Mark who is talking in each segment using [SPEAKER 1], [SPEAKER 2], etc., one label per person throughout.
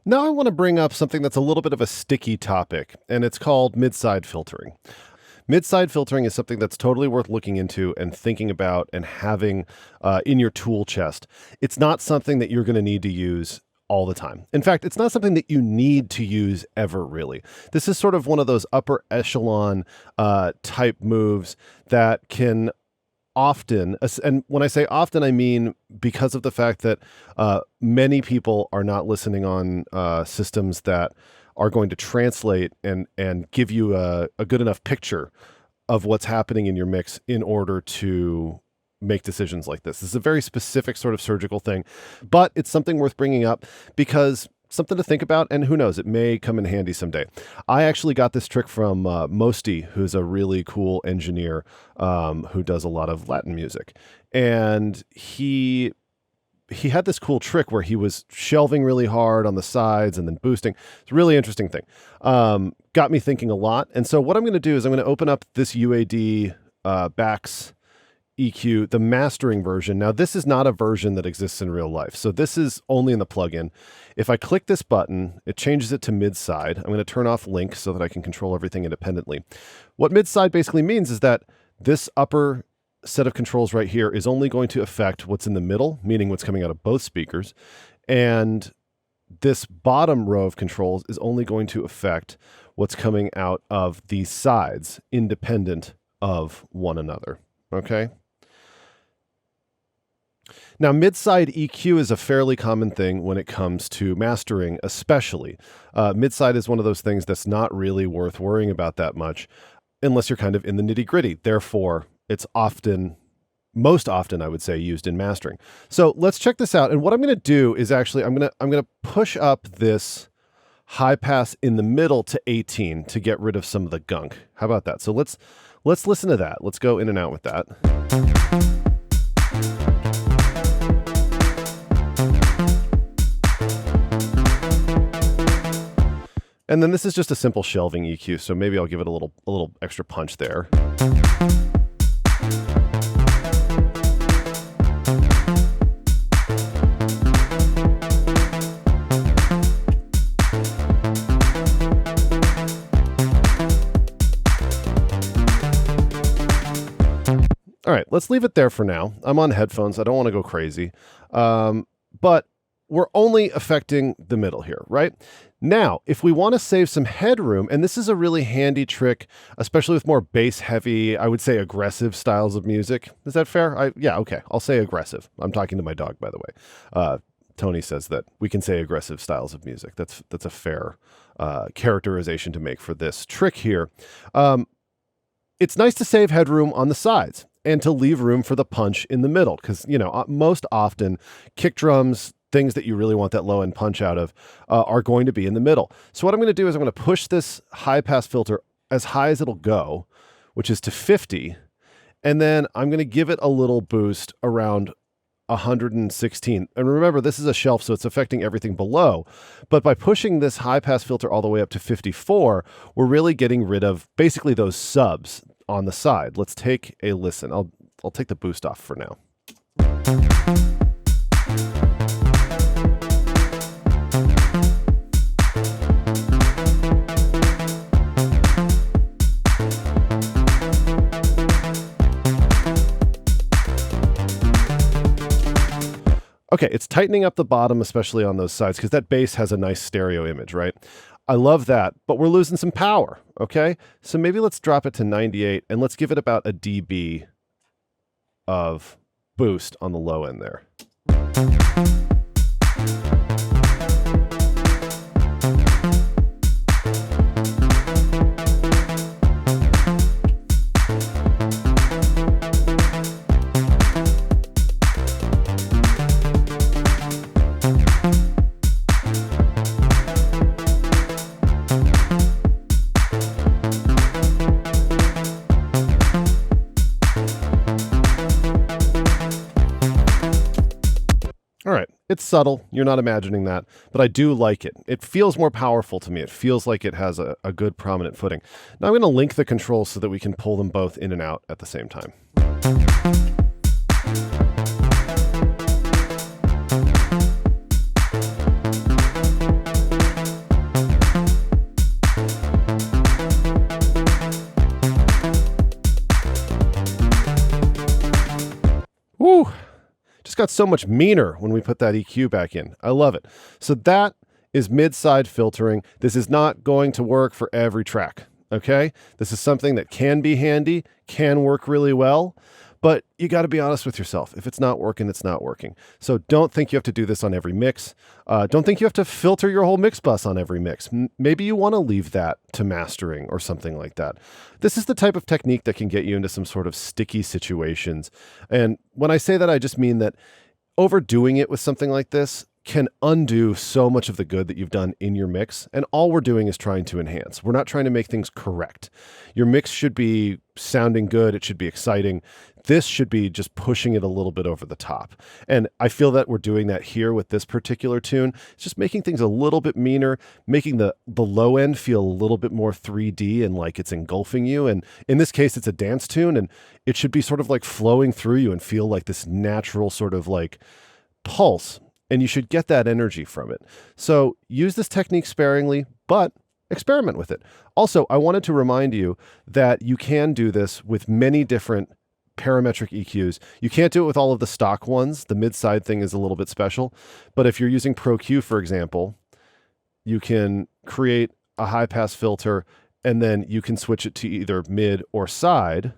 [SPEAKER 1] Now I want to bring up something that's a little bit of a sticky topic, and it's called midside filtering. Midside filtering is something that's totally worth looking into and thinking about and having in your tool chest. It's not something that you're going to need to use all the time. In fact, it's not something that you need to use ever, really. This is sort of one of those upper echelon type moves that can often, and when I say often, I mean because of the fact that many people are not listening on systems that are going to translate and give you a good enough picture of what's happening in your mix in order to make decisions like this. This is a very specific sort of surgical thing, but it's something worth bringing up because something to think about, and who knows, it may come in handy someday. I actually got this trick from Mosty, who's a really cool engineer who does a lot of Latin music. And he had this cool trick where he was shelving really hard on the sides and then boosting. It's a really interesting thing. Got me thinking a lot. And so what I'm going to do is I'm going to open up this UAD Bax EQ, the mastering version. Now, this is not a version that exists in real life. So this is only in the plugin. If I click this button, it changes it to midside. I'm going to turn off link so that I can control everything independently. What midside basically means is that this upper set of controls right here is only going to affect what's in the middle, meaning what's coming out of both speakers. And this bottom row of controls is only going to affect what's coming out of these sides, independent of one another. Okay? Now, midside EQ is a fairly common thing when it comes to mastering, especially. Midside is one of those things that's not really worth worrying about that much unless you're kind of in the nitty-gritty. Therefore, it's most often, I would say, used in mastering. So let's check this out. And what I'm going to do is actually, I'm going to push up this high pass in the middle to 18 to get rid of some of the gunk. How about that? So let's listen to that. Let's go in and out with that. And then this is just a simple shelving EQ, so maybe I'll give it a little extra punch there. All right, let's leave it there for now. I'm on headphones. I don't want to go crazy. But we're only affecting the middle here, right? Now, if we want to save some headroom, and this is a really handy trick, especially with more bass-heavy, I would say aggressive styles of music. Is that fair? Yeah, okay. I'll say aggressive. I'm talking to my dog, by the way. Tony says that we can say aggressive styles of music. That's a fair characterization to make for this trick here. It's nice to save headroom on the sides and to leave room for the punch in the middle because, most often kick drums, things that you really want that low end punch out of are going to be in the middle. So what I'm going to do is I'm going to push this high pass filter as high as it'll go, which is to 50. And then I'm going to give it a little boost around 116. And remember, this is a shelf, so it's affecting everything below. But by pushing this high pass filter all the way up to 54, we're really getting rid of basically those subs on the side. Let's take a listen. I'll take the boost off for now. Okay, it's tightening up the bottom, especially on those sides, because that bass has a nice stereo image, right? I love that, but we're losing some power, okay? So maybe let's drop it to 98, and let's give it about a dB of boost on the low end there. All right, it's subtle. You're not imagining that, but I do like it. It feels more powerful to me. It feels like it has a good prominent footing. Now I'm going to link the controls so that we can pull them both in and out at the same time. got so much meaner when we put that EQ back in. I love it. So that is mid-side filtering. This is not going to work for every track, okay? This is something that can be handy, can work really well, but you got to be honest with yourself. If it's not working, it's not working. So don't think you have to do this on every mix. Don't think you have to filter your whole mix bus on every mix. Maybe you want to leave that to mastering or something like that. This is the type of technique that can get you into some sort of sticky situations. And when I say that, I just mean that overdoing it with something like this can undo so much of the good that you've done in your mix. And all we're doing is trying to enhance. We're not trying to make things correct. Your mix should be sounding good. It should be exciting. This should be just pushing it a little bit over the top. And I feel that we're doing that here with this particular tune. It's just making things a little bit meaner, making the low end feel a little bit more 3D and like it's engulfing you. And in this case, it's a dance tune, and it should be sort of like flowing through you and feel like this natural sort of like pulse. And you should get that energy from it. So use this technique sparingly, but experiment with it. Also, I wanted to remind you that you can do this with many different parametric EQs. You can't do it with all of the stock ones. The mid-side thing is a little bit special. But if you're using Pro Q, for example, you can create a high-pass filter, and then you can switch it to either mid or side.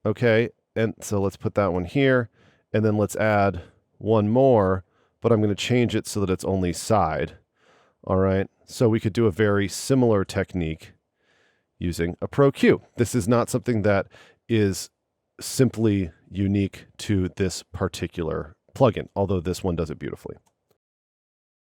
[SPEAKER 1] Okay, and so let's put that one here, and then let's add one more, but I'm going to change it so that it's only side. All right, so we could do a very similar technique using a Pro Q. This is not something that is simply unique to this particular plugin, although this one does it beautifully.